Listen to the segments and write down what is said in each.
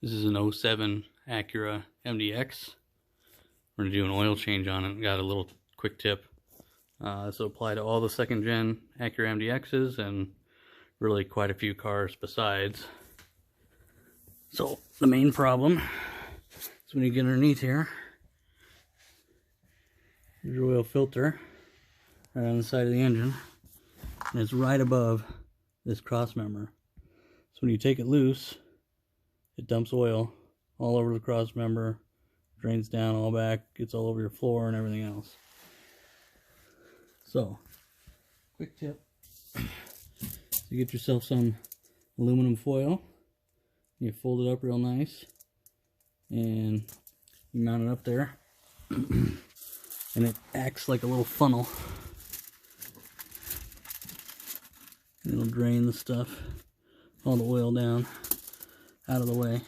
This is an 07 Acura MDX. We're going to do an oil change on it. Got a little quick tip. This will apply to all the second gen Acura MDXs and really quite a few cars besides. So the main problem is when you get underneath here, here's your oil filter right on the side of the engine, and it's right above this cross member. So when you take it loose, it dumps oil all over the cross member, drains down all back, gets all over your floor and everything else. So, quick tip. You get yourself some aluminum foil, you fold it up real nice, and you mount it up there, and it acts like a little funnel. And it'll drain the stuff, all the oil down, out of the way.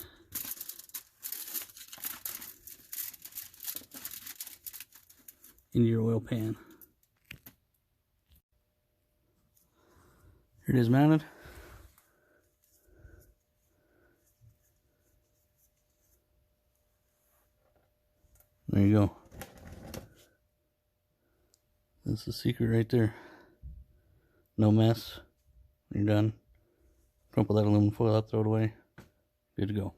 Into your oil pan. Here it is mounted. There you go. That's the secret right there. No mess. When you're done, crumple that aluminum foil up, throw it away. Good to go.